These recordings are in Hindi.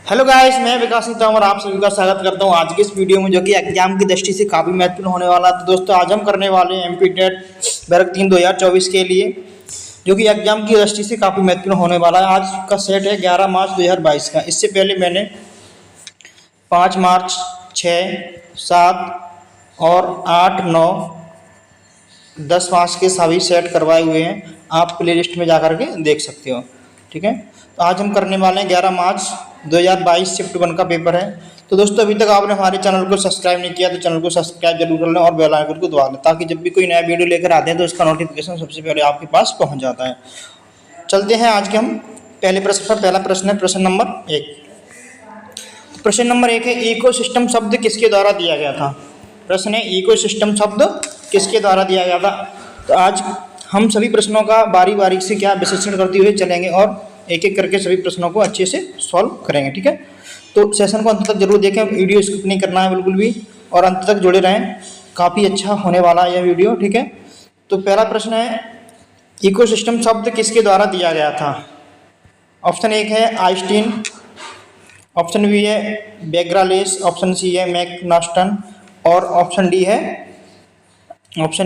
हेलो गाइस, मैं विकास नेता और आप सभी का स्वागत करता हूं आज की इस वीडियो में, जो कि एग्जाम की दृष्टि से काफ़ी महत्वपूर्ण होने वाला है। तो दोस्तों, आज हम करने वाले हैं एमपी टेट वर्ग 3 2024 के लिए, जो कि एग्जाम की दृष्टि से काफ़ी महत्वपूर्ण होने वाला है। आज का सेट है 11 मार्च 2022 का। इससे पहले मैंने 5 मार्च, 6, 7 और 8, 9, 10 मार्च के सभी सेट करवाए हुए हैं। आप प्ले लिस्ट में जा करके देख सकते हो। ठीक है, तो आज हम करने वाले हैं 11 मार्च 2022 शिफ्ट 1 का पेपर है। तो दोस्तों, अभी तक आपने हमारे चैनल को सब्सक्राइब नहीं किया तो चैनल को सब्सक्राइब जरूर कर लें और बेल आइकन को दबा लें, ताकि जब भी कोई नया वीडियो लेकर आते हैं तो उसका नोटिफिकेशन सबसे पहले आपके पास पहुंच जाता है। चलते हैं आज के हम पहले प्रश्न पर। पहला प्रश्न है प्रश्न नंबर 1। प्रश्न नंबर 1 है, इकोसिस्टम शब्द किसके द्वारा दिया गया था। प्रश्न है, इकोसिस्टम शब्द किसके द्वारा दिया गया था। तो आज हम सभी प्रश्नों का बारी बारी से क्या विश्लेषण करते हुए चलेंगे और एक एक करके सभी प्रश्नों को अच्छे से सॉल्व करेंगे। ठीक है, तो सेशन को अंत तक जरूर देखें, वीडियो स्किप नहीं करना है बिल्कुल भी, और अंत तक जुड़े रहें, काफ़ी अच्छा होने वाला है यह वीडियो। ठीक है, तो पहला प्रश्न है, इकोसिस्टम शब्द किसके द्वारा दिया गया था। ऑप्शन 1 है आइंस्टीन, ऑप्शन बी है बेग्रालेस, ऑप्शन सी है मैकनास्टन और ऑप्शन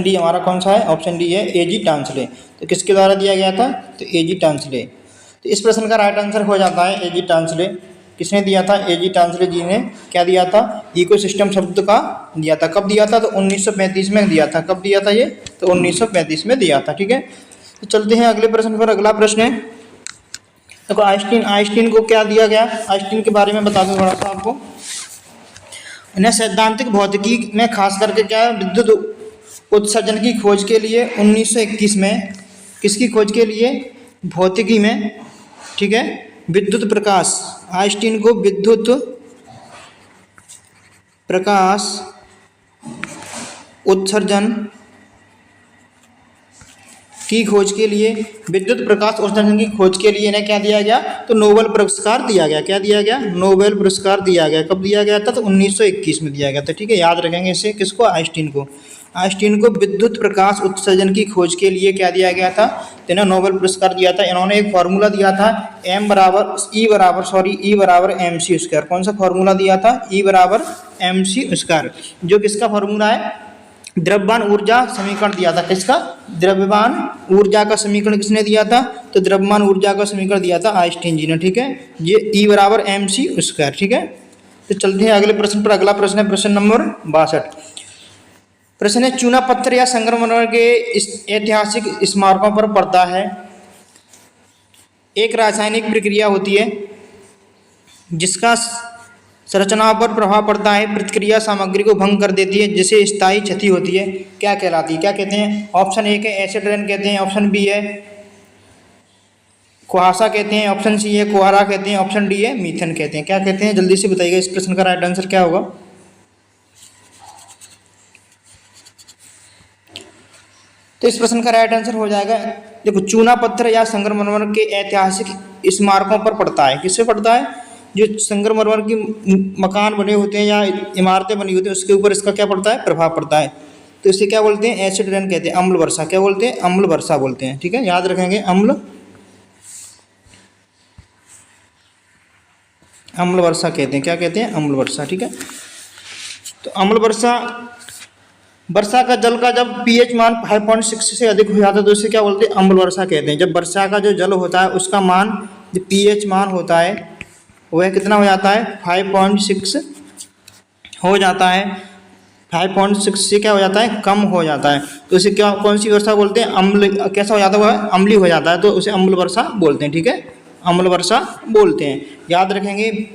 डी हमारा कौन सा है, ऑप्शन डी है एजी टांसले। तो किसके द्वारा दिया गया था, तो एजी टांसले। तो इस प्रश्न का राइट आंसर हो जाता है एजी टांसले। किसने दिया था, एजी टांसले जी ने क्या दिया था, इकोसिस्टम शब्द का दिया था। कब दिया था, तो 1935 में दिया था। कब दिया था ये, तो 1935 में दिया था। ठीक है, तो चलते हैं अगले प्रश्न पर। अगला प्रश्न है, देखो आइंस्टीन को क्या दिया गया, आइंस्टीन के बारे में बता दूं थोड़ा सा आपको। इन्हें सैद्धांतिक भौतिकी में खास करके क्या है, विद्युत उत्सर्जन की खोज के लिए 1921 में, किसकी खोज के लिए, भौतिकी में। ठीक है, विद्युत प्रकाश, आइंस्टीन को विद्युत प्रकाश उत्सर्जन की खोज के लिए, विद्युत प्रकाश उत्सर्जन की खोज के लिए इन्हें क्या दिया गया, तो नोबेल पुरस्कार दिया गया। क्या दिया गया, नोबेल पुरस्कार दिया गया। कब दिया गया था, तो 1921 में दिया गया था। ठीक है, याद रखेंगे इसे, किसको, आइंस्टीन को। आइंस्टीन को विद्युत प्रकाश उत्सर्जन की खोज के लिए क्या दिया गया था, तो इन्हें नोबेल पुरस्कार दिया था। इन्होंने एक फार्मूला दिया था, ई बराबर एम सी स्क्वायर। कौन सा फार्मूला दिया था, ई बराबर एम सी स्क्वायर, जो किसका फार्मूला है, द्रव्यमान ऊर्जा समीकरण दिया था। किसका, द्रव्यमान ऊर्जा का समीकरण किसने दिया था, तो द्रव्यमान ऊर्जा का समीकरण दिया था आइंस्टीन जी ने। ठीक है, ये ई बराबर एम सी स्क्वायर। ठीक है, तो चलते हैं अगले प्रश्न पर। अगला प्रश्न है प्रश्न नंबर 62। प्रश्न है, चूना पत्थर या संगमरमर के ऐतिहासिक स्मारकों पर पड़ता है एक रासायनिक प्रक्रिया होती है जिसका संरचनाओं पर प्रभाव पड़ता है, प्रतिक्रिया सामग्री को भंग कर देती है, जिसे स्थायी क्षति होती है, क्या कहलाती है। क्या कहते हैं, ऑप्शन 1 है एसिड रेन कहते हैं, ऑप्शन बी है कुहासा कहते हैं, ऑप्शन सी है कुहारा कहते हैं, ऑप्शन डी है मीथेन कहते हैं। क्या कहते हैं, जल्दी से बताइएगा, इस प्रश्न का राइट आंसर क्या होगा। तो इस प्रश्न का राइट आंसर हो जाएगा, देखो, चूना पत्थर या संगमरमर के ऐतिहासिक स्मारकों पर पड़ता है। किससे पड़ता है, जो संगमरमर की मकान बने होते हैं या इमारतें बनी होती हैं, उसके ऊपर इसका क्या पड़ता है, प्रभाव पड़ता है। तो इसे क्या बोलते हैं, एसिड रेन कहते हैं, अम्ल वर्षा। क्या बोलते हैं, अम्ल वर्षा बोलते हैं। ठीक है, याद रखेंगे, अम्ल वर्षा कहते हैं। क्या कहते हैं, अम्ल वर्षा। ठीक है, तो अम्ल वर्षा का जल का जब पीएच मान 5.6 से अधिक हो जाता है तो इसे क्या बोलते हैं, अम्ल वर्षा कहते हैं। जब वर्षा का जो जल होता है उसका मान, जो पीएच मान होता है वह कितना हो जाता है, 5.6 हो जाता है। 5.6 से क्या हो जाता है, कम हो जाता है, तो इसे क्या, कौन सी वर्षा बोलते हैं, अम्ल, कैसा हो जाता है, वह अम्लीय हो जाता है, तो उसे अम्ल वर्षा बोलते हैं। ठीक है, अम्ल वर्षा बोलते हैं, याद रखेंगे।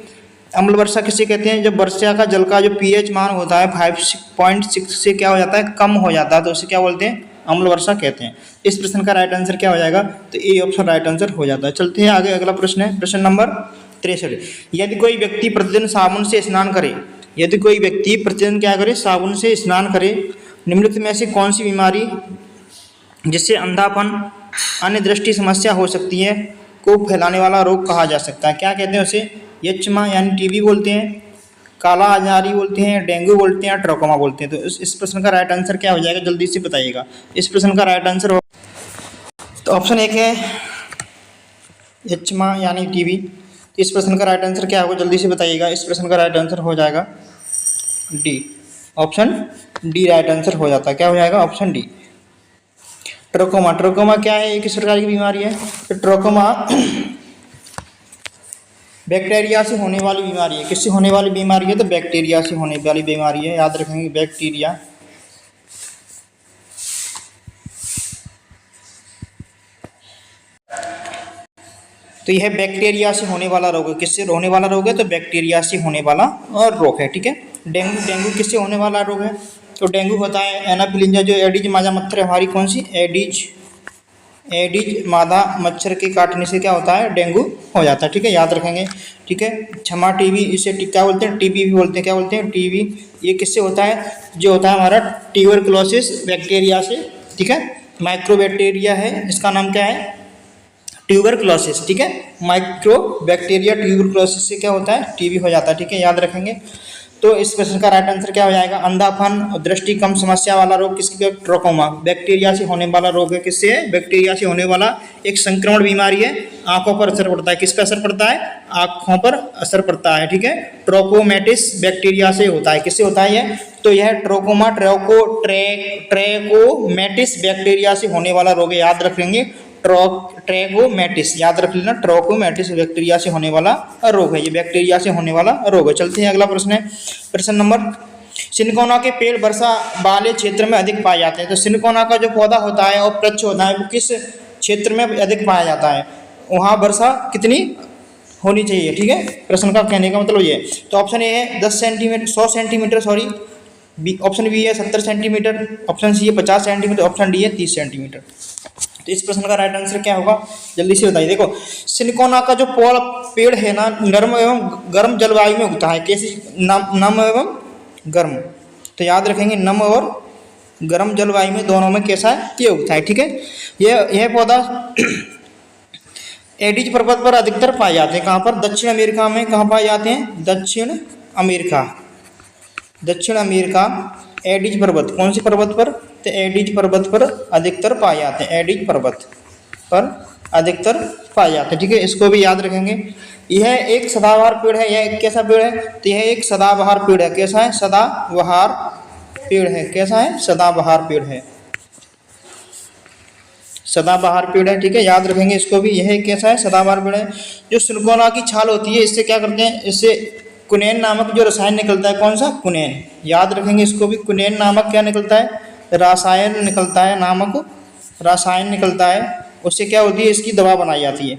अम्ल वर्षा किसे कहते हैं, जब वर्षा का जल का जो पीएच मान होता है 5.6 से क्या हो जाता है, कम हो जाता है, तो उसे क्या बोलते हैं, अम्ल वर्षा कहते हैं। इस प्रश्न का राइट आंसर क्या हो जाएगा, तो ए ऑप्शन राइट आंसर हो जाता है। चलते हैं आगे, अगला प्रश्न है प्रश्न नंबर 63। यदि कोई व्यक्ति प्रतिदिन साबुन से स्नान करे, यदि कोई व्यक्ति प्रतिदिन क्या करे, साबुन से स्नान करे, निम्नलिखित में से कौन सी बीमारी जिससे अंधापन, अन्य दृष्टि समस्या हो सकती है, को फैलाने वाला रोग कहा जा सकता है। क्या कहते हैं उसे, यक्ष्मा यानी टीबी बोलते हैं, काला आजारी बोलते हैं, डेंगू बोलते हैं, ट्रोकोमा बोलते हैं। तो इस प्रश्न का राइट आंसर क्या हो जाएगा, जल्दी से बताइएगा। इस प्रश्न का राइट आंसर हो, तो ऑप्शन 1 है यक्ष्मा यानी टीबी। इस प्रश्न का राइट आंसर क्या होगा जल्दी से बताइएगा। इस प्रश्न का राइट आंसर हो जाएगा D, option D right answer हो जाता है। क्या हो जाएगा? Option D. ट्रोकोमा, ट्रोकोमा क्या है? एक किस प्रकार की बीमारी है? तो ट्रोकोमा बैक्टीरिया से होने वाली बीमारी है। किससे होने वाली बीमारी है? तो बैक्टीरिया से होने वाली बीमारी है, याद रखेंगे, बैक्टीरिया। तो यह बैक्टीरिया से होने वाला रोग है। किससे होने वाला रोग है? तो बैक्टीरिया से होने वाला और रोग है, ठीक है। डेंगू, डेंगू किससे होने वाला रोग है? तो डेंगू होता है एनाफिलिंजा, जो एडिज मादा मच्छर है हमारी, कौन सी? एडिज मादा मच्छर के काटने से क्या होता है? डेंगू हो जाता है, ठीक है, याद रखेंगे, ठीक है। क्षमा टीबी, इसे क्या बोलते हैं? टीबी भी बोलते हैं। क्या बोलते हैं? टीबी। ये किससे होता है? जो होता है हमारा ट्यूबरकुलोसिस बैक्टीरिया से, ठीक है। माइक्रोबैक्टीरिया है, इसका नाम क्या है? ट्यूबरकुलोसिस, ठीक है। माइक्रो बैक्टीरिया ट्यूबरकुलोसिस से क्या होता है? टीबी हो जाता है, ठीक है, याद रखेंगे। तो इस क्वेश्चन का राइट आंसर क्या हो जाएगा? अंधापन और दृष्टि कम समस्या वाला रोग किसकी? ट्रोकोमा, बैक्टीरिया से होने वाला रोग है। किससे है? बैक्टीरिया से होने वाला एक संक्रमण बीमारी है। आंखों पर असर पड़ता है। किस पर असर पड़ता है? आंखों पर असर पड़ता है, ठीक है। ट्रोकोमेटिस बैक्टीरिया से होता है। किससे होता है यह? तो यह ट्रोकोमा ट्रैकोमेटिस बैक्टीरिया से होने वाला रोग है, याद रखेंगे। ट्रैकोमेटिस, याद रख लेना, ट्रोकोमेटिस बैक्टीरिया से होने वाला रोग है। ये बैक्टीरिया से होने वाला रोग है। चलते हैं, अगला प्रश्न है प्रश्न नंबर। सिनकोना के पेड़ वर्षा वाले क्षेत्र में अधिक पाए जाते हैं। तो सिनकोना का जो पौधा होता है और वृक्ष होता है, वो किस क्षेत्र में अधिक पाया जाता है? वहाँ वर्षा कितनी होनी चाहिए, ठीक है। प्रश्न का कहने का मतलब ये। तो ऑप्शन ए है 10 centimetre, 100 centimetre, sorry, B, option B है 70 सेंटीमीटर, ऑप्शन सी है 50 सेंटीमीटर, ऑप्शन डी है 30 सेंटीमीटर। तो इस प्रश्न का राइट आंसर क्या होगा जल्दी से बताइए। देखो, सिनकोना का जो पेड़ है ना, नर्म एवं गर्म जलवायु में उगता है। कैसी? नम एवं गर्म। तो याद रखेंगे, नम और गर्म जलवायु में, दोनों में कैसा है? ये उगता है, ठीक है। यह पौधा एडिज पर्वत पर अधिकतर पाए जाते हैं। कहाँ पर? दक्षिण अमेरिका में। कहाँ पाए जाते हैं? दक्षिण अमेरिका। दक्षिण अमेरिका एडिज पर्वत, कौन सी पर्वत पर? तो एडिज पर्वत पर अधिकतर पाए जाते हैं। एडिज पर्वत पर अधिकतर पाए जाते हैं, ठीक है। इसको भी याद रखेंगे। यह एक सदाबहार पेड़ है। यह एक कैसा पेड़ है? तो यह एक सदाबहार पेड़ है। कैसा है? सदाबहार पेड़ है। कैसा है? सदाबहार पेड़ है। सदाबहार पेड़ है, ठीक है, याद रखेंगे इसको भी। यह कैसा है? सदाबहार पेड़ है। जो सिनकोना की छाल होती है, इससे क्या करते हैं? इससे कुनेन नामक जो रसायन निकलता है। कौन सा? कुनेन, याद रखेंगे इसको भी। कुनेन नामक क्या निकलता है? रसायन निकलता है, नामक रसायन निकलता है। उससे क्या होती है? इसकी दवा बनाई जाती है।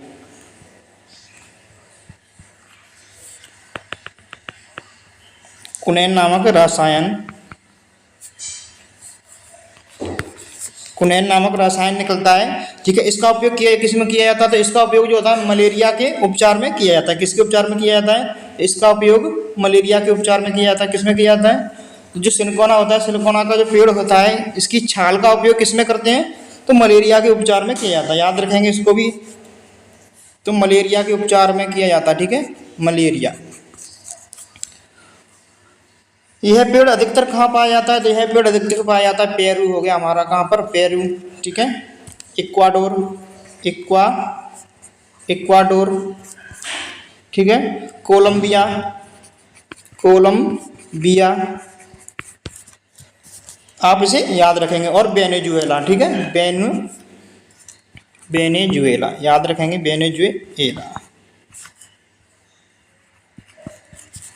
कुनेन नामक रसायन, कुनेन नामक रसायन निकलता है, ठीक है। इसका उपयोग किस में किया जाता है? तो इसका उपयोग जो होता है मलेरिया के उपचार में किया जाता है। किसके उपचार में किया जाता है? इसका उपयोग मलेरिया के उपचार में किया जाता है। किसमें किया जाता है? जो सिनकोना होता है, सिनकोना का जो पेड़ होता है, इसकी छाल का उपयोग किसमें करते हैं? तो मलेरिया के उपचार में किया जाता है, याद रखेंगे इसको भी। तो मलेरिया के उपचार में किया जाता है, ठीक है, मलेरिया। यह पेड़ अधिकतर कहाँ पाया जाता है? तो यह पेड़ अधिकतर पाया जाता है पेरू हो गया हमारा, कहाँ पर? पेरू, ठीक है। इक्वाडोर, इक्वाडोर, ठीक है। कोलंबिया, कोलंबिया, आप इसे याद रखेंगे। और वेनेजुएला, ठीक है, वेनेजुएला, याद रखेंगे, वेनेजुएला।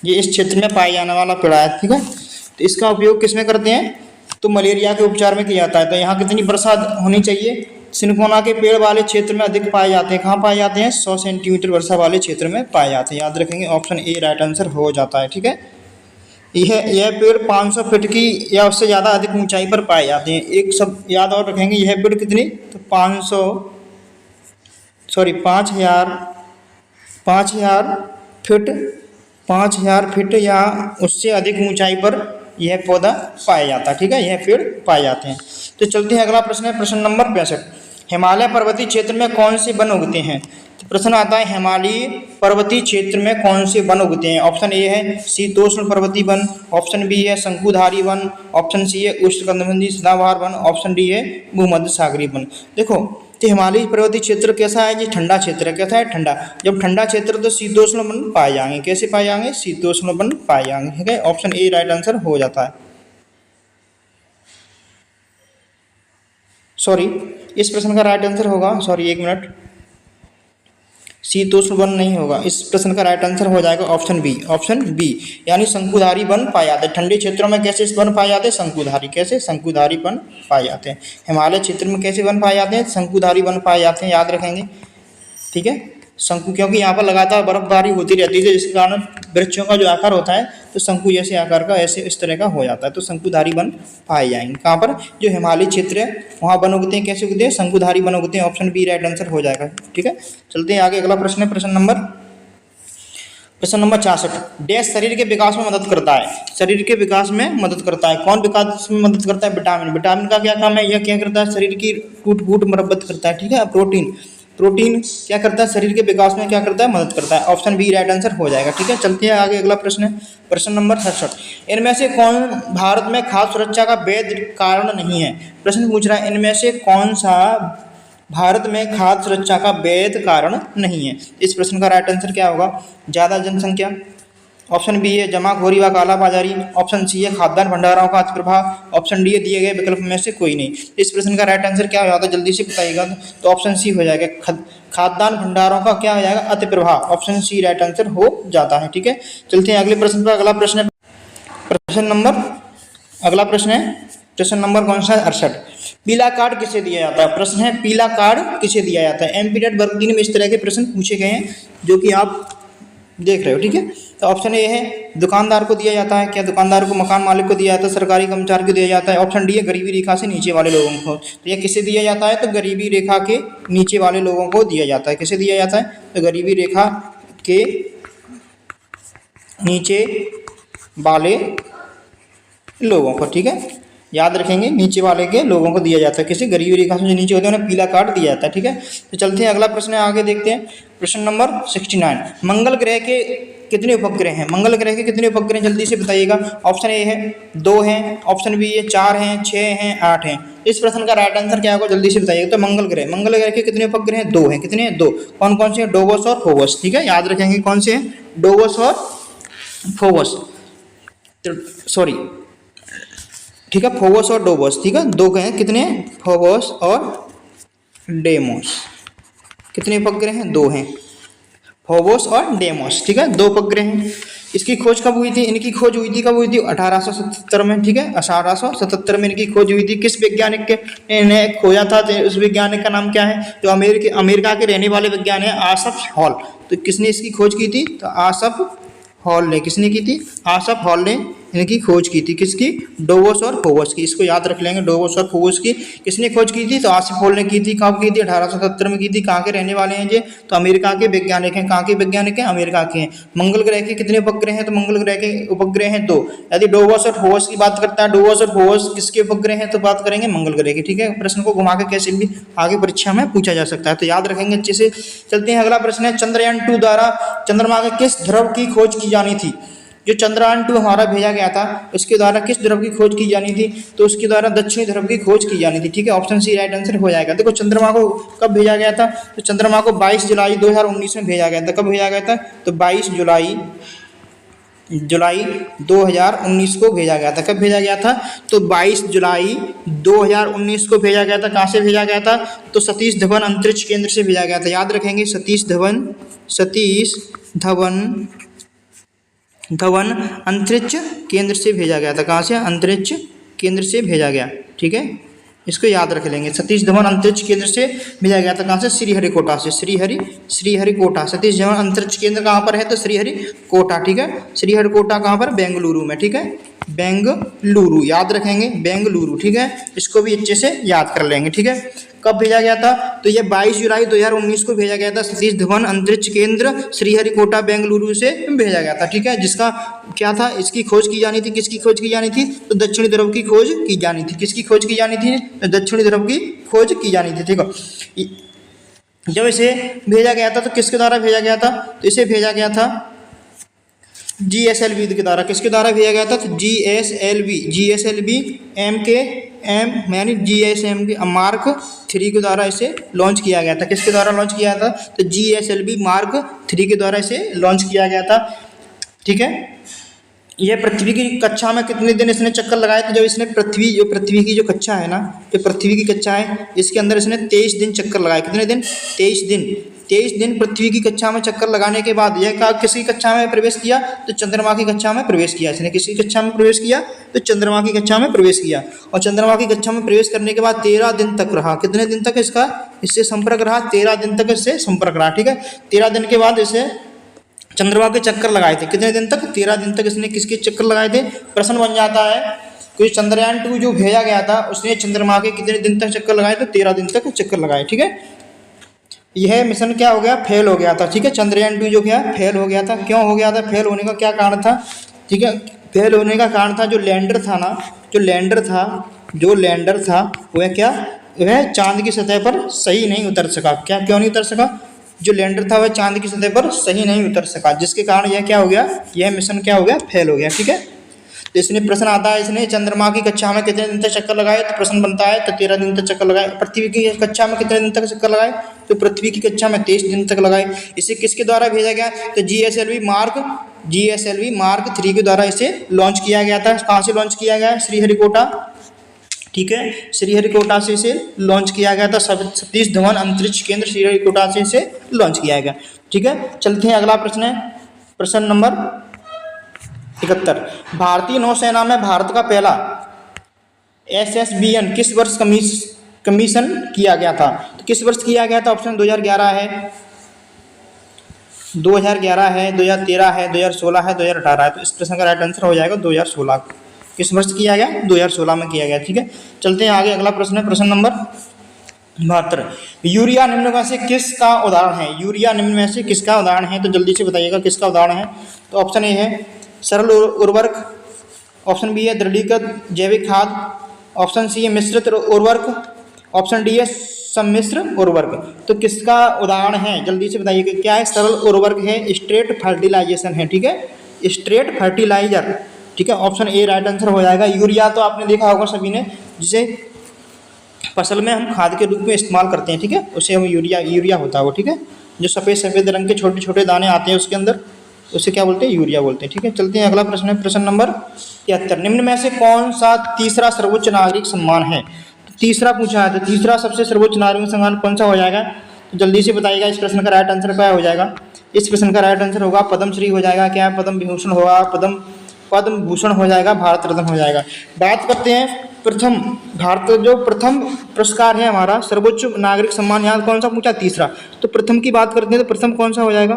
ये इस क्षेत्र में पाए जाने वाला पेड़ है, ठीक है। तो इसका उपयोग किसमें करते हैं? तो मलेरिया के उपचार में किया जाता है। तो यहाँ कितनी वर्षा होनी चाहिए? सिनकोना के पेड़ वाले क्षेत्र में अधिक पाए जाते हैं। कहाँ पाए जाते हैं? 100 सेंटीमीटर वर्षा वाले क्षेत्र में पाए जाते हैं, याद रखेंगे। ऑप्शन ए राइट आंसर हो जाता है, ठीक है। यह पेड़ 500 फीट की या उससे ज़्यादा अधिक ऊंचाई पर पाए जाते हैं। एक सब याद और रखेंगे, यह पेड़ कितनी? तो 5,000 फीट या उससे अधिक ऊंचाई पर यह पौधा पाया जाता है, ठीक है, यह पेड़ पाए जाते हैं। तो चलते हैं, अगला प्रश्न है प्रश्न नंबर 65। हिमालय पर्वतीय क्षेत्र में कौन से वन उगते हैं? तो प्रश्न आता है, हिमालय पर्वतीय क्षेत्र में कौन से वन उगते हैं? ऑप्शन ए है शीतोष्ण पर्वतीय वन, ऑप्शन बी है शंकुधारी वन, ऑप्शन सी है उष्णकटिबंधीय सदाबहार वन, ऑप्शन डी है भूमध्य सागरीय वन। देखो, तो हिमालय पर्वतीय क्षेत्र कैसा है जी? ठंडा क्षेत्र है। कैसा है? ठंडा। जब ठंडा क्षेत्र तो शीतोष्ण वन पाए जाएंगे। कैसे पाए जाएंगे? शीतोष्ण वन पाए जाएंगे। ठीक है, ऑप्शन ए राइट आंसर हो जाता है। सॉरी, इस प्रश्न का राइट आंसर होगा, सॉरी एक मिनट, शीतोष्ण वन नहीं होगा। इस प्रश्न का राइट आंसर हो जाएगा ऑप्शन बी। ऑप्शन बी यानी शंकुधारी वन पाए जाते हैं। ठंडे क्षेत्रों में कैसे वन पाए जाते हैं? शंकुधारी। कैसे? शंकुधारी वन पाए जाते हैं। हिमालय क्षेत्र में कैसे वन पाए जाते हैं? शंकुधारी वन पाए जाते हैं, याद रखेंगे। ठीक है, शंकु, क्योंकि यहाँ पर लगातार बर्फबारी होती रहती है जिसके कारण वृक्षों का जो आकार होता है तो शंकु जैसे आकार का ऐसे इस तरह का हो जाता है। तो शंकुधारी वन पाए जाएंगे। कहाँ पर? जो हिमालय क्षेत्र है वहाँ वन उगते हैं। कैसे उगते हैं? शंकुधारी वन उगते हैं। ऑप्शन बी राइट आंसर हो जाएगा। ठीक है, चलते हैं आगे। अगला प्रश्न है प्रश्न नंबर 66। डैश शरीर के विकास में मदद करता है। शरीर के विकास में मदद करता है। कौन विकास में मदद करता है? विटामिन। विटामिन का क्या काम है? यह क्या करता है? शरीर की टूट फूट मरम्मत करता है। ठीक है, प्रोटीन। प्रोटीन क्या करता है? शरीर के विकास में क्या करता है? मदद करता है। ऑप्शन बी राइट आंसर हो जाएगा। ठीक है, चलते हैं आगे। अगला प्रश्न है प्रश्न नंबर 67। इनमें से कौन भारत में खाद्य सुरक्षा का वैध कारण नहीं है? प्रश्न पूछ रहा है इनमें से कौन सा भारत में खाद्य सुरक्षा का वैध कारण नहीं है? इस प्रश्न का राइट आंसर क्या होगा? ज़्यादा जनसंख्या। ऑप्शन बी है जमाखोरी व कालाबाजारी। ऑप्शन सी है खाद्यान्न भंडारों का अतिप्रभाव। ऑप्शन डी है दिए गए विकल्प में से कोई नहीं। इस प्रश्न का राइट आंसर क्या हो जाता है? जल्दी से बताइएगा। तो ऑप्शन सी हो जाएगा, खाद्यान्न भंडारों का क्या हो जाएगा? अतिप्रभाव। ऑप्शन सी राइट आंसर हो जाता है। ठीक है, चलते हैं अगले प्रश्न पर। अगला प्रश्न है प्रश्न नंबर कौन सा है? 68। पीला कार्ड किसे दिया जाता है? प्रश्न है पीला कार्ड किसे दिया जाता है? एमपीटेट वर्ग 3 में इस तरह के प्रश्न पूछे गए हैं जो कि आप देख रहे हो। ठीक है, तो ऑप्शन ए है दुकानदार को दिया जाता है। क्या दुकानदार को? मकान मालिक को दिया जाता है। सरकारी कर्मचारी को दिया जाता है। ऑप्शन डी है गरीबी रेखा से नीचे वाले लोगों को। तो यह किसे दिया जाता है? तो गरीबी रेखा के नीचे वाले लोगों को दिया जाता है। किसे दिया जाता है? तो गरीबी रेखा के नीचे वाले लोगों को। ठीक है, याद रखेंगे, नीचे वाले के लोगों को दिया जाता है। किसी गरीबी रेखा से जो नीचे होते हैं उन्हें पीला कार्ड दिया जाता है। ठीक है, तो चलते हैं अगला प्रश्न है, आगे देखते हैं। प्रश्न नंबर 69। मंगल ग्रह के कितने उपग्रह हैं? मंगल ग्रह के कितने उपग्रह जल्दी से बताइएगा। ऑप्शन ए है 2 हैं। ऑप्शन बी है 4 हैं, 6 हैं, 8 हैं। इस प्रश्न का राइट आंसर क्या होगा? जल्दी से बताइएगा। तो मंगल ग्रह के कितने उपग्रह हैं? 2 हैं। कितने हैं? 2। कौन कौन से हैं? डोबोस और फोबोस। ठीक है, याद रखेंगे कौन से हैं? डोबोस और फोबोस। सॉरी, ठीक है, फोबोस और डोबोस। ठीक है, 2 हैं। कितने? फोबोस और डेमोस। कितने उपग्रह हैं? 2 हैं, फोबोस और डेमोस। ठीक है, 2 उपग्रह हैं। इसकी खोज कब हुई थी? इनकी खोज हुई थी कब हुई थी? 1877 में। ठीक है, 1877 में इनकी खोज हुई थी। किस वैज्ञानिक के ने खोजा था? उस वैज्ञानिक का नाम क्या है? जो अमेरिका के रहने वाले वैज्ञानिक है आसफ हॉल। तो किसने इसकी खोज की थी? तो आसफ हॉल ने। किसने की थी? आसफ हॉल ने इनकी खोज की थी। किसकी? डोबोस और फोबोस की। इसको याद रख लेंगे, डोबोस और फोबोस की किसने खोज की थी? तो आसफ हॉल ने की थी। कब की थी? 1877 में की थी। कहाँ के रहने वाले हैं ये? तो अमेरिका के वैज्ञानिक हैं। कहाँ के वैज्ञानिक हैं? अमेरिका के हैं। मंगल ग्रह के कितने उपग्रह हैं? तो मंगल ग्रह के उपग्रह हैं 2। यदि डोबोस और फोबोस की बात करता है, डोबोस और फोबोस किसके उपग्रह हैं? तो बात करेंगे मंगल ग्रह की। ठीक है, प्रश्न को घुमा के कैसे भी आगे परीक्षा में पूछा जा सकता है, तो याद रखेंगे अच्छे से। चलते हैं, अगला प्रश्न है चंद्रयान 2 द्वारा चंद्रमा के किस ध्रुव की खोज की जानी थी? जो चंद्रयान 2 हमारा भेजा गया था उसके द्वारा किस ध्रुव की खोज की जानी थी? तो उसके द्वारा दक्षिणी ध्रुव की खोज की जानी थी। ठीक है, ऑप्शन सी राइट आंसर हो जाएगा। देखो चंद्रमा को कब भेजा गया था? तो चंद्रमा को 22 जुलाई 2019 में भेजा गया था। कब भेजा गया था? तो 22 जुलाई 2019 को भेजा गया था। कब भेजा गया था? तो 22 जुलाई 2019 को भेजा गया था। कहाँ से भेजा गया था? तो सतीश धवन अंतरिक्ष केंद्र से भेजा गया था। याद रखेंगे, सतीश धवन अंतरिक्ष केंद्र से भेजा गया था। कहाँ से? अंतरिक्ष केंद्र से भेजा गया। ठीक है, इसको याद रख लेंगे। सतीश धवन अंतरिक्ष केंद्र से भेजा गया था। कहाँ से? श्रीहरिकोटा से। श्रीहरिकोटा। सतीश धवन अंतरिक्ष केंद्र कहाँ पर है? तो श्रीहरिकोटा। ठीक है, श्रीहरिकोटा कहाँ पर? बेंगलुरु में। ठीक है, बेंगलुरु याद रखेंगे, बेंगलुरु। ठीक है, इसको भी अच्छे से याद कर लेंगे। ठीक है, कब भेजा गया था? तो ये 22 जुलाई 2019 को भेजा गया था। सतीश धवन अंतरिक्ष केंद्र श्रीहरिकोटा बेंगलुरु से भेजा गया था। ठीक है, जिसका क्या था? इसकी खोज की जानी थी। किसकी खोज की जानी थी? तो दक्षिणी ध्रुव की खोज की जानी थी। किसकी खोज की जानी थी? तो दक्षिणी ध्रुव की खोज की जानी थी। ठीक है, जब इसे भेजा गया था तो किसके द्वारा भेजा गया था? तो इसे भेजा गया था GSLV के द्वारा, किसके द्वारा भेजा गया था? तो GSLV MK यानी GSM मार्क 3 के द्वारा इसे लॉन्च किया गया था। किसके द्वारा लॉन्च किया था? तो GSLV मार्क 3 के द्वारा इसे लॉन्च किया गया था। ठीक है, यह पृथ्वी की कक्षा में कितने दिन इसने चक्कर लगाए? तो जब इसने पृथ्वी की जो कक्षा है ना, जो पृथ्वी की कक्षा है, इसके अंदर इसने 23 दिन चक्कर लगाए। कितने दिन? 23 दिन पृथ्वी की कक्षा में चक्कर लगाने के बाद यह किसकी कक्षा में प्रवेश किया? तो चंद्रमा की कक्षा में प्रवेश किया। इसने किसकी कक्षा में प्रवेश किया? तो चंद्रमा की कक्षा में प्रवेश किया। और चंद्रमा की कक्षा में प्रवेश करने के बाद 13 दिन तक रहा। कितने दिन तक इससे संपर्क रहा? 13 दिन तक इससे संपर्क रहा। ठीक है, 13 दिन के बाद इसे चंद्रमा के चक्कर लगाए थे। कितने दिन तक? 13 दिन तक इसने किसके चक्कर लगाए थे? प्रश्न बन जाता है, क्योंकि चंद्रयान 2 जो भेजा गया था उसने चंद्रमा के कितने दिन तक चक्कर लगाए? तो 13 दिन तक चक्कर लगाए। ठीक है, यह मिशन क्या हो गया? फेल हो गया था। ठीक है, चंद्रयान 2 जो क्या फेल हो गया था। क्यों हो गया था? फेल होने का क्या कारण था? ठीक है, फेल होने का कारण था जो लैंडर था ना, जो लैंडर था वह चांद की सतह पर सही नहीं उतर सका। क्यों नहीं उतर सका? जो लैंडर था वह चांद की सतह पर सही नहीं उतर सका, जिसके कारण यह क्या हो गया? यह मिशन क्या हो गया? फेल हो गया। ठीक है, तो इसमें प्रश्न आता है, इसने चंद्रमा की कक्षा में कितने दिन तक चक्कर लगाए? तो प्रश्न बनता है, तो 13 दिन तक चक्कर लगाए। पृथ्वी की कक्षा में कितने दिन तक चक्कर लगाए? तो पृथ्वी की कक्षा में 23 दिन तक लगाए। इसे किसके द्वारा भेजा गया? तो GSLV मार्क 3 के द्वारा इसे लॉन्च किया गया था। कहाँ से लॉन्च किया गया? श्रीहरिकोटा। ठीक है, श्रीहरिकोटा से इसे लॉन्च किया गया था। सतीश धवन अंतरिक्ष केंद्र श्रीहरिकोटा से इसे लॉन्च किया गया। ठीक है, चलते हैं अगला प्रश्न है, प्रश्न नंबर 71। भारतीय नौसेना में भारत का पहला SSBN किस वर्ष कमीशन किया गया था? तो किस वर्ष किया गया था? ऑप्शन 2011 है, 2013 है, 2016 है, 2018 है। तो इस प्रश्न का राइट आंसर हो जाएगा 2016। किस वर्ष किया गया? 2016 में किया गया। ठीक है, चलते हैं आगे, अगला प्रश्न है प्रश्न नंबर 72। यूरिया निम्न में से किसका उदाहरण है? यूरिया निम्न में से किसका उदाहरण है? तो जल्दी से बताइएगा किसका उदाहरण है। तो ऑप्शन ए है सरल उर्वरक, ऑप्शन बी है दृढ़ीकृत जैविक खाद, ऑप्शन सी है मिश्रित उर्वरक, ऑप्शन डी है सम्मिश्र उर्वरक। तो किसका उदाहरण है? जल्दी से बताइएगा क्या है? सरल उर्वरक है, स्ट्रेट फर्टिलाइजेशन है। ठीक है, स्ट्रेट फर्टिलाइजर। ठीक है, ऑप्शन ए राइट आंसर हो जाएगा। यूरिया तो आपने देखा होगा सभी ने, जिसे फसल में हम खाद के रूप में इस्तेमाल करते हैं। ठीक है, उसे हम यूरिया होता है वो। ठीक है, जो सफ़ेद रंग के छोटे छोटे दाने आते हैं उसके अंदर, उसे क्या बोलते हैं? यूरिया बोलते हैं। ठीक है, चलते हैं अगला प्रश्न है प्रश्न नंबर 73। निम्न में से कौन सा तीसरा सर्वोच्च नागरिक सम्मान है? तो तीसरा पूछा है, तो तीसरा सबसे सर्वोच्च नागरिक सम्मान कौन सा हो जाएगा? तो जल्दी से बताइएगा इस प्रश्न का राइट आंसर क्या हो जाएगा? इस प्रश्न का राइट आंसर होगा पद्मश्री हो जाएगा। क्या? पद्म विभूषण होगा, पद्म भूषण हो जाएगा, भारत रत्न हो जाएगा। बात करते हैं प्रथम, भारत जो प्रथम पुरस्कार है हमारा सर्वोच्च नागरिक सम्मान, यहाँ कौन सा पूछा? तीसरा। तो प्रथम की बात करते हैं तो प्रथम कौन सा हो जाएगा?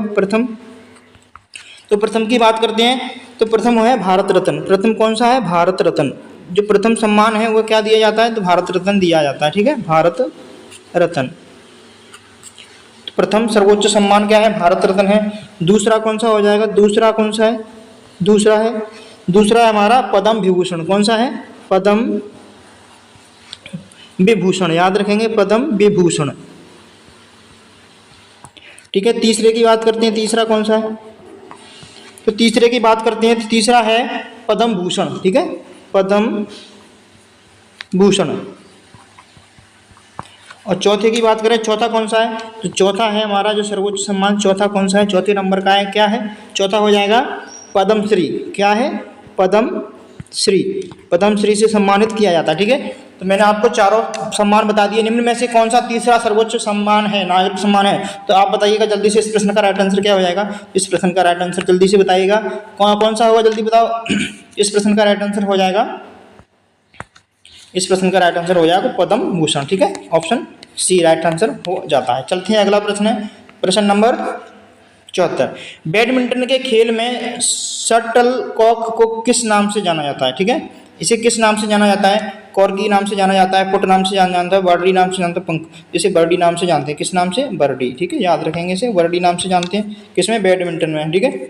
प्रथम की बात करते हैं तो प्रथम है भारत रत्न। प्रथम कौन सा है? भारत रत्न। जो प्रथम सम्मान है वो क्या दिया जाता है? तो भारत रत्न दिया जाता है। ठीक है, भारत रत्न। तो प्रथम सर्वोच्च सम्मान क्या है? भारत रत्न है। दूसरा कौन सा हो जाएगा? दूसरा कौन सा है? दूसरा है हमारा पद्म विभूषण। कौन सा है? पद्म विभूषण, याद रखेंगे, पद्म विभूषण। ठीक है, तीसरे की बात करते हैं, तीसरा कौन सा है? तो तीसरे की बात करते हैं तो तीसरा है पद्म भूषण। ठीक है, पद्म भूषण। और चौथे की बात करें, चौथा कौन सा है? तो चौथा है हमारा जो सर्वोच्च सम्मान, चौथा कौन सा है? चौथे नंबर का है, क्या है? चौथा हो जाएगा पद्मश्री। क्या है? पद्मश्री। पद्मश्री से सम्मानित किया जाता है। ठीक है, तो मैंने आपको चारों सम्मान बता दिए। निम्न में से कौन सा तीसरा सर्वोच्च सम्मान है, नागरिक सम्मान है? तो आप बताइएगा जल्दी से, इस प्रश्न का राइट आंसर क्या हो जाएगा? इस प्रश्न का राइट आंसर जल्दी से बताइएगा कौन सा होगा, जल्दी बताओ। इस प्रश्न का राइट आंसर हो जाएगा, इस प्रश्न का राइट आंसर हो जाएगा पद्म भूषण। ठीक है, ऑप्शन सी राइट आंसर हो जाता है। चलते हैं अगला प्रश्न है प्रश्न नंबर 74। बैडमिंटन के खेल में शटलकॉक को किस नाम से जाना जाता है? ठीक है, इसे किस नाम से जाना जाता है? कॉर्गी नाम से जाना जाता है, पुट नाम से जाना जाता है, बर्डी नाम से जानते हैं, पंख, इसे बर्डी नाम से जानते हैं। किस नाम से? बर्डी। ठीक है, याद रखेंगे इसे, बर्डी नाम से जानते हैं। किसमें? बैडमिंटन में। ठीक है,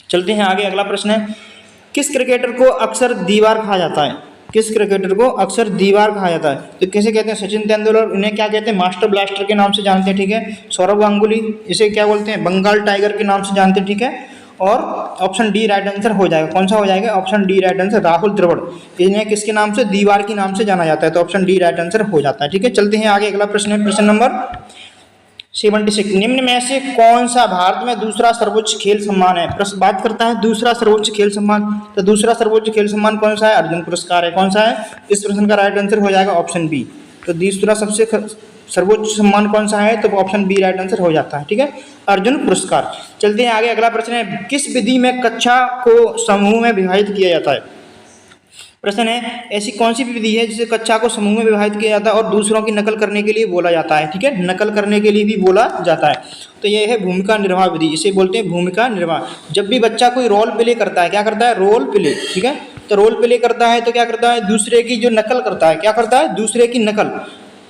चलते हैं आगे, अगला प्रश्न है किस क्रिकेटर को अक्सर दीवार कहा जाता है? किस क्रिकेटर को अक्सर दीवार कहा जाता है? तो किसे कहते हैं? सचिन तेंदुलकर। उन्हें क्या कहते हैं? मास्टर ब्लास्टर के नाम से जानते हैं। ठीक है, सौरव गांगुली, इसे क्या बोलते हैं? बंगाल टाइगर के नाम से जानते हैं। ठीक है, और ऑप्शन डी राइट आंसर हो जाएगा। कौन सा हो जाएगा? Option D right answer, Rahul Dravid. इन्हें किसके नाम से? दीवार के नाम से जाना जाता है, तो ऑप्शन डी राइट आंसर हो जाता है। ठीक है, चलते हैं आगे। अगला प्रश्न है प्रश्न नंबर 76। निम्न में से कौन सा भारत में दूसरा सर्वोच्च खेल सम्मान है? प्रश्न बात करता है दूसरा सर्वोच्च खेल सम्मान, तो दूसरा सर्वोच्च खेल सम्मान कौन सा है? अर्जुन पुरस्कार है। कौन सा है? इस प्रश्न का राइट आंसर हो जाएगा ऑप्शन बी। तो दूसरा सबसे सर्वोच्च सम्मान कौन सा है? तो ऑप्शन बी राइट आंसर हो जाता है। ठीक है, अर्जुन पुरस्कार। चलते हैं आगे। अगला प्रश्न है किस विधि में कक्षा को समूह में विभाजित किया जाता है? प्रश्न है ऐसी कौन सी विधि है जिसे कक्षा को समूह में विभाजित किया जाता है और दूसरों की नकल करने के लिए बोला जाता है? ठीक है, नकल करने के लिए भी बोला जाता है। तो यह है भूमिका निर्वाह विधि, इसे बोलते हैं भूमिका निर्वाह। जब भी बच्चा कोई रोल प्ले करता है, क्या करता है? Role play. ठीक है, तो रोल प्ले करता है तो क्या करता है? दूसरे की जो नकल करता है, क्या करता है? दूसरे की नकल,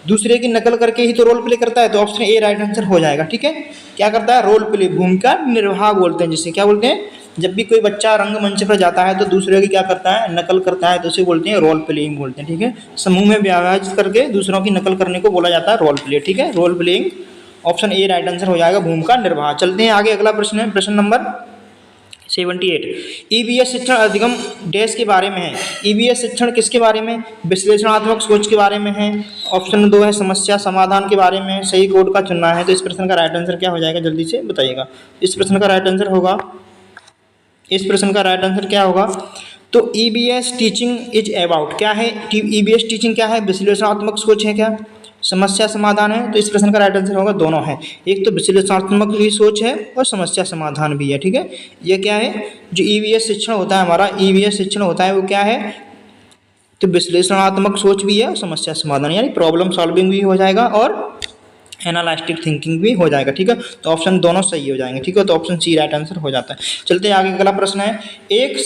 दूसरे की नकल करके ही तो रोल प्ले करता है, तो ऑप्शन ए राइट आंसर हो जाएगा। ठीक है, क्या करता है? रोल प्ले, भूमिका निर्वाह बोलते हैं जिसे। क्या बोलते हैं? जब भी कोई बच्चा रंगमंच पर जाता है तो दूसरे की क्या करता है? नकल करता है, तो उसे बोलते हैं रोल प्लेइंग बोलते हैं। ठीक है, समूह में विभाजित करके दूसरों की नकल करने को बोला जाता है रोल प्ले। ठीक है, role playing, option A right answer हो जाएगा, भूमिका निर्वाह। चलते हैं आगे। अगला प्रश्न है प्रश्न नंबर 78। ईबीएस शिक्षण अधिगम डैश के बारे में है? ईबीएस शिक्षण किसके बारे में? विश्लेषणात्मक सोच के बारे में है। ऑप्शन 2 है समस्या समाधान के बारे में। सही कोड का चुनना है। तो इस प्रश्न का राइट आंसर क्या हो जाएगा? जल्दी से बताइएगा। इस प्रश्न का राइट आंसर होगा, इस प्रश्न का राइट आंसर क्या होगा? तो ईबीएस टीचिंग इज अबाउट क्या है? ईबीएस टीचिंग क्या है? विश्लेषणात्मक सोच है क्या? समस्या समाधान है? तो इस प्रश्न का राइट आंसर होगा दोनों है। एक तो विश्लेषणात्मक भी सोच है और समस्या समाधान भी है। ठीक है, ये क्या है? जो ईवीएस शिक्षण होता है हमारा, ईवीएस शिक्षण होता है वो क्या है? तो विश्लेषणात्मक सोच भी है और समस्या समाधान, यानी प्रॉब्लम सॉल्विंग भी हो जाएगा और एनालिटिक थिंकिंग भी हो जाएगा। ठीक है, तो ऑप्शन दोनों सही हो जाएंगे। ठीक है, तो ऑप्शन सी राइट आंसर हो जाता है। चलते हैं आगे। अगला प्रश्न है एक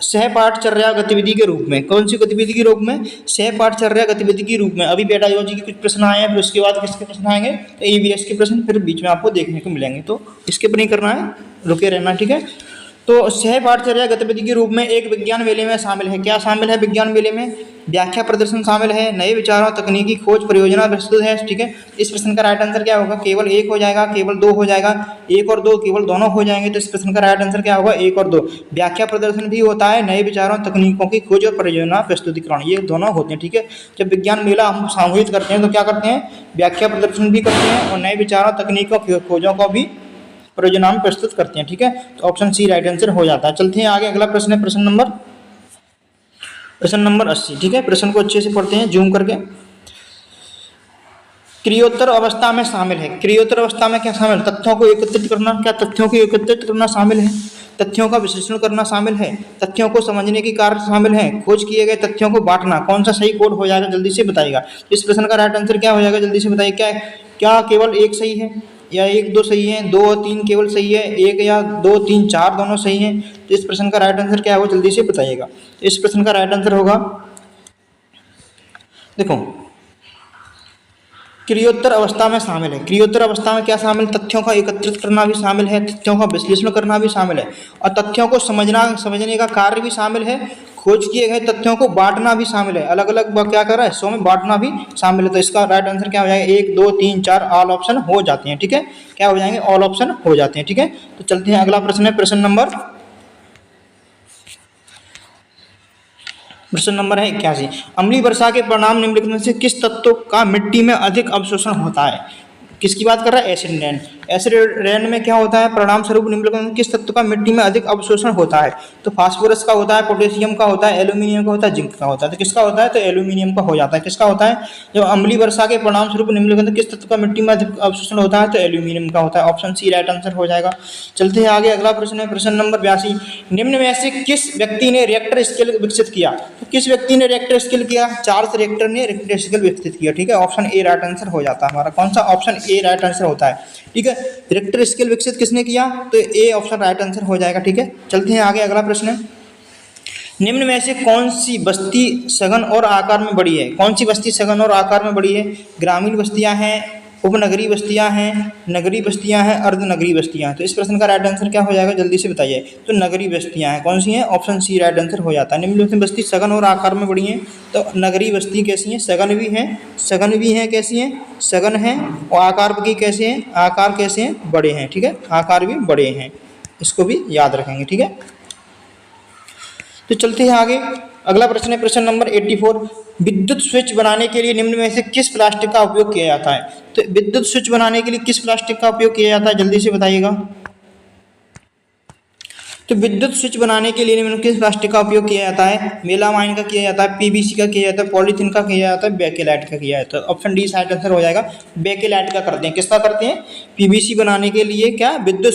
सहपाठचर्या गतिविधि के रूप में, कौन सी गतिविधि के रूप में? सहपाठचर्या गतिविधि के रूप में। अभी पेडागोजी के कुछ प्रश्न आए हैं, फिर उसके बाद किसके प्रश्न आएंगे? तो ईवीएस के प्रश्न फिर बीच में आपको देखने को मिलेंगे, तो स्किप नहीं करना है, रुके रहना। ठीक है, तो सहपाठचर्या गतिविधि के रूप में एक विज्ञान मेले में शामिल है। क्या शामिल है विज्ञान मेले में? व्याख्या प्रदर्शन शामिल है, नए विचारों तकनीकी खोज परियोजना प्रस्तुत है। ठीक है, इस प्रश्न का राइट आंसर क्या होगा? केवल एक हो जाएगा, केवल दो हो जाएगा, एक और दो, केवल दोनों हो जाएंगे। तो इस प्रश्न का राइट आंसर क्या होगा? एक और दो। व्याख्या प्रदर्शन भी होता है, नए विचारों तकनीकों की खोज और परियोजना प्रस्तुतिकरण, ये दोनों होते हैं। ठीक है, जब विज्ञान मेला हम सामूहिक करते हैं तो क्या करते हैं? व्याख्या प्रदर्शन भी करते हैं और नए विचारों तकनीकों की खोजों को भी परियोजना में प्रस्तुत करते हैं। ठीक है, तो ऑप्शन सी राइट आंसर हो जाता है। चलते हैं आगे। अगला प्रश्न है प्रश्न नंबर 80। ठीक है, प्रश्न को अच्छे से पढ़ते हैं जूम करके। क्रियोत्तर अवस्था में शामिल है। क्रियोत्तर अवस्था में क्या शामिल? तथ्यों को एकत्रित करना। क्या तथ्यों को एकत्रित करना शामिल है? तथ्यों का विश्लेषण करना शामिल है, तथ्यों को समझने की कार्य शामिल है, खोज किए गए तथ्यों को बांटना। कौन सा सही कोड हो जाएगा? जल्दी से बताइएगा। इस प्रश्न का राइट आंसर क्या हो जाएगा? जल्दी से बताइए। क्या केवल एक सही है या एक दो सही है, दो और तीन केवल सही है, एक या दो तीन चार दोनों सही हैं? तो इस प्रश्न का राइट आंसर क्या होगा? जल्दी से बताइएगा। इस प्रश्न का राइट आंसर होगा, देखो, क्रियोत्तर अवस्था में शामिल है। क्रियोत्तर अवस्था में क्या शामिल? तथ्यों का एकत्रित करना भी शामिल है, तथ्यों का विश्लेषण करना भी शामिल है और तथ्यों को समझने का कार्य भी शामिल है, खोज किए गए तथ्यों को बांटना भी शामिल है, अलग अलग क्या कर रहा है? हिस्सों में बांटना भी शामिल है। तो इसका राइट आंसर क्या हो जाएगा? 1 2 3 4 ऑल ऑप्शन हो जाते हैं। ठीक है, क्या हो जाएंगे? ऑल ऑप्शन हो जाते हैं। ठीक है, तो चलते हैं। अगला प्रश्न है प्रश्न नंबर है 81। अम्लीय वर्षा के परिणाम निम्नलिखित में से किस तत्व का मिट्टी में अधिक अवशोषण होता है? किसकी बात कर रहा है? Acid rain. एसिड रेन में क्या होता है? परिणाम स्वरूप निम्नलिखित में किस तत्व का मिट्टी में अधिक अवशोषण होता है? तो फास्फोरस का होता है, पोटेशियम का होता है, एल्यूमिनियम का होता है, जिंक का होता है। तो किसका होता है? तो एल्यूमिनियम का हो जाता है। किसका होता है? जब अम्लीय वर्षा के परिणाम स्वरूप निम्नलिखित में किस तत्व का मिट्टी में अधिक अवशोषण होता है? तो एल्यूमिनियम का होता है। ऑप्शन सी राइट आंसर हो जाएगा। चलते हैं आगे। अगला प्रश्न है प्रश्न नंबर 82। निम्न में से किस व्यक्ति ने रिएक्टर स्केल विकसित किया? तो किस व्यक्ति ने रिएक्टर स्केल किया? चार्ल्स रिएक्टर ने रिएक्टर स्केल विकसित किया। ठीक है, ऑप्शन ए राइट आंसर हो जाता है हमारा। कौन सा? ऑप्शन ए राइट आंसर होता है। ठीक है, रिएक्टर स्केल विकसित किसने किया? तो ए ऑप्शन राइट आंसर हो जाएगा। ठीक है, चलते हैं आगे। अगला प्रश्न है निम्न में से कौन सी बस्ती सघन और आकार में बड़ी है? कौन सी बस्ती सघन और आकार में बड़ी है? ग्रामीण बस्तियां हैं, उपनगरीय बस्तियां हैं, नगरीय बस्तियां हैं, अर्धनगरीय बस्तियां हैं। तो इस प्रश्न का राइट आंसर क्या हो जाएगा? जल्दी से बताइए। तो नगरीय बस्तियां हैं। कौन सी हैं? ऑप्शन सी राइट आंसर हो जाता है। निम्नलिखित में बस्ती सघन और आकार में बड़ी हैं। तो नगरीय बस्ती कैसी हैं? सघन भी हैं। कैसी हैं? सघन हैं। और आकार की कैसे हैं? आकार कैसे हैं? बड़े हैं। ठीक है, आकार भी बड़े हैं। इसको भी याद रखेंगे, ठीक है। तो चलते हैं आगे। अगला प्रश्न है प्रश्न नंबर 84। विद्युत स्विच बनाने के लिए निम्न में से किस प्लास्टिक का उपयोग किया जाता है? तो विद्युत स्विच बनाने के लिए किस प्लास्टिक का उपयोग किया जाता है, जल्दी से बताइएगा। तो विद्युत स्विच बनाने के लिए निम्न किस प्लास्टिक का उपयोग किया जाता है? मेलामाइन का किया जाता है, पीवीसी का किया जाता है, पॉलीथीन का किया जाता है, बेकेलाइट का किया जाता है। ऑप्शन डी साइड आंसर हो जाएगा। बेकेलाइट का करते हैं। किसका करते हैं? पीवीसी बनाने के लिए क्या विद्युत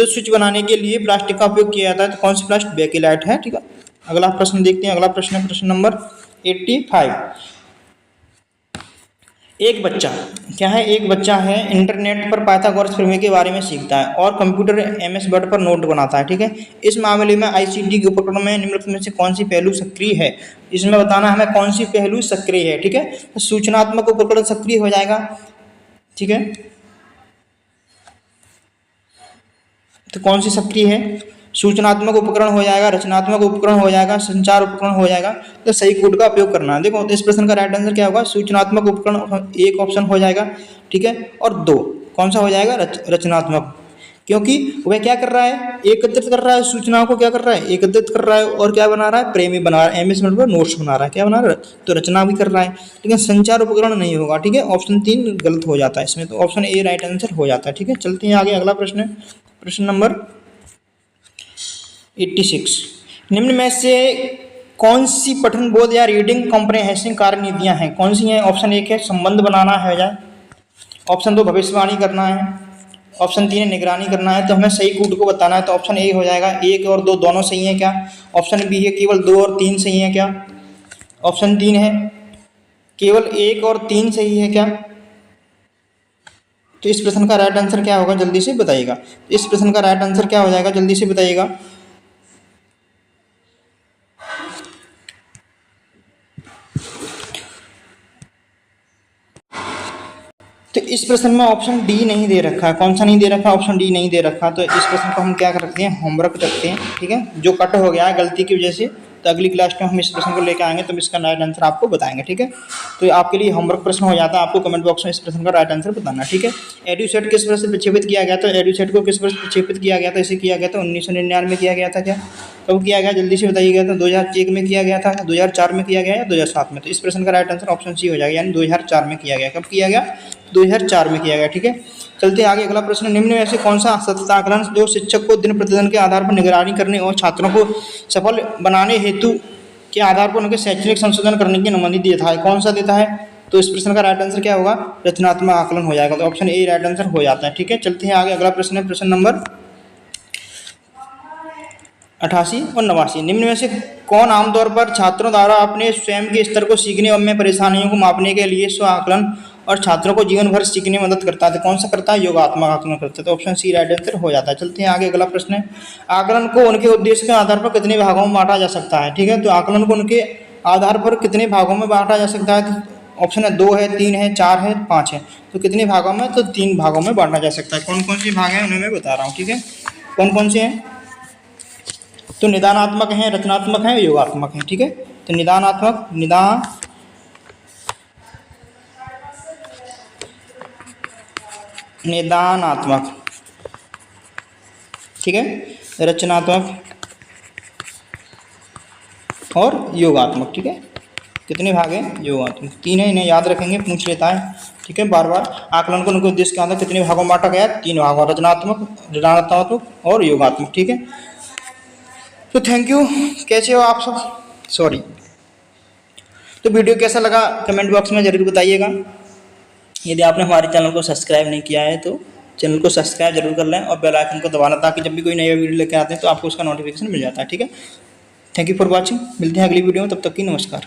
स्विच बनाने के लिए प्लास्टिक का उपयोग किया जाता है। तो कौन सी प्लास्टिक? बेकेलाइट है, ठीक है। अगला प्रश्न देखते हैं। अगला प्रश्न है प्रश्न नंबर 85। एक बच्चा क्या है? एक बच्चा है इंटरनेट पर पाइथागोरस प्रमेय के बारे में सीखता है और कंप्यूटर एमएस वर्ड पर नोट बनाता है, ठीक है। इस मामले में आईसीटी के उपकरण में निम्नलिखित में से कौन सी पहलू सक्रिय है? इसमें बताना हमें कौन सी पहलू सक्रिय है, ठीक है। तो सूचनात्मक उपकरण सक्रिय हो जाएगा, ठीक है। तो कौन सी सक्रिय है? सूचनात्मक उपकरण हो जाएगा, रचनात्मक उपकरण हो जाएगा, संचार उपकरण हो जाएगा। तो सही कोड का उपयोग करना है। देखो तो इस प्रश्न का राइट आंसर क्या होगा? सूचनात्मक उपकरण एक ऑप्शन हो जाएगा, ठीक है। और दो कौन सा हो जाएगा? रचनात्मक, क्योंकि वह क्या कर रहा है? एकत्रित कर रहा है सूचनाओं को, क्या कर रहा है? एकत्रित कर रहा है। और क्या बना रहा है? प्रेमी बना रहा है, एमएस वर्ड पर नोट्स बना रहा है, क्या बना रहा है? तो रचना भी कर रहा है, लेकिन संचार उपकरण नहीं होगा, ठीक है। ऑप्शन 3 गलत हो जाता है इसमें, तो ऑप्शन ए राइट आंसर हो जाता है, ठीक है। चलते हैं आगे। अगला प्रश्न है प्रश्न नंबर 86। निम्न में से कौन सी पठन बोध या रीडिंग कॉम्प्रहेंसिव कार्यनीतियां हैं? कौन सी हैं? ऑप्शन 1 है संबंध बनाना है जाए, ऑप्शन 2 भविष्यवाणी करना है, ऑप्शन 3 है निगरानी करना है। तो हमें सही कोड को बताना है। तो ऑप्शन ए हो जाएगा। 1 और 2 दोनों सही हैं क्या? ऑप्शन बी है केवल 2 और 3 सही हैं क्या? ऑप्शन 3 है केवल 1 और 3 सही है क्या? तो इस प्रश्न का राइट आंसर क्या होगा, जल्दी से बताइएगा। इस प्रश्न का राइट आंसर क्या हो जाएगा, जल्दी से बताइएगा। तो इस प्रश्न में ऑप्शन डी नहीं दे रखा है। कौन सा नहीं दे रखा? ऑप्शन डी नहीं दे रखा। तो इस प्रश्न को हम क्या रखते हैं? होमवर्क रखते हैं, ठीक है। जो कट हो गया है गलती की वजह से, तो अगली क्लास में हम इस प्रश्न को लेकर आएंगे, तो इसका राइट आंसर आपको बताएंगे, ठीक है। तो आपके लिए होमवर्क प्रश्न हो जाता है, आपको कमेंट बॉक्स में इस प्रश्न का राइट आंसर बताना, ठीक है। एडुसेट किस वर्ष से प्रक्षेपित किया गया? तो एडुसेट को किस वर्ष प्रक्षेपित किया गया था? इसे किया गया था 1999 में किया गया था। क्या कब किया गया, जल्दी से बताइएगा। तो 2001 में किया गया था, 2004 में किया गया या 2007 में? तो इस प्रश्न का राइट आंसर ऑप्शन सी हो जाएगा, यानी 2004 में किया गया। कब किया गया? 2004 में किया गया, ठीक है। चलते आगे। अगला प्रश्न, निम्न में से कौन सा सतत आकलन जो शिक्षक को दिन प्रतिदिन के आधार पर निगरानी करने और छात्रों को सफल बनाने हेतु के आधार पर उनके शैक्षणिक संशोधन करने की अनुमति देता है? कौन सा देता है? तो इस प्रश्न का राइट आंसर क्या होगा? रचनात्मक आकलन हो जाएगा। तो ऑप्शन ए राइट आंसर हो जाता है, ठीक है। चलते हैं आगे। अगला प्रश्न है प्रश्न नंबर 88 और 89। निम्न में से कौन आमतौर पर छात्रों द्वारा अपने स्वयं के स्तर को सीखने में परेशानियों को मापने के लिए स्व आकलन और छात्रों को जीवन भर सीखने में मदद करता है? तो कौन सा करता है? योगात्मक आकलन करता है। तो ऑप्शन सी राइट आंसर हो जाता है। चलते हैं आगे। अगला प्रश्न है, आकलन को उनके उद्देश्य के आधार पर कितने भागों में बांटा जा सकता है? ठीक है। तो आकलन को उनके आधार पर कितने भागों में बांटा जा सकता है? तो ऑप्शन है 2 है, 3 है, 4 है, 5 है। तो कितने भागों में? तो 3 भागों में बांटा जा सकता है। कौन कौन से भाग हैं उन्हें मैं बता रहा हूँ, ठीक है। कौन कौन से हैं? तो निदानात्मक है, रचनात्मक है, योगात्मक है, ठीक है। तो निदानात्मक, निदानात्मक, ठीक है, रचनात्मक और योगात्मक, ठीक है। कितने भाग हैं? योगात्मक 3 है। इन्हें याद रखेंगे, पूछ लेता है, ठीक है, बार बार। आकलन को उनके उद्देश्य के अंदर कितने भागों में बांटा गया? 3 भागों, रचनात्मक, निदानात्मक और योगात्मक, ठीक है। तो थैंक यू। कैसे हो आप सब? सॉरी। तो वीडियो कैसा लगा कमेंट बॉक्स में ज़रूर बताइएगा। यदि आपने हमारे चैनल को सब्सक्राइब नहीं किया है तो चैनल को सब्सक्राइब जरूर कर लें और बेल आइकन को दबाना, ताकि जब भी कोई नया वीडियो लेकर आते हैं तो आपको उसका नोटिफिकेशन मिल जाता है, ठीक है। Thank you for watching. मिलते हैं अगली वीडियो में, तब तक की नमस्कार।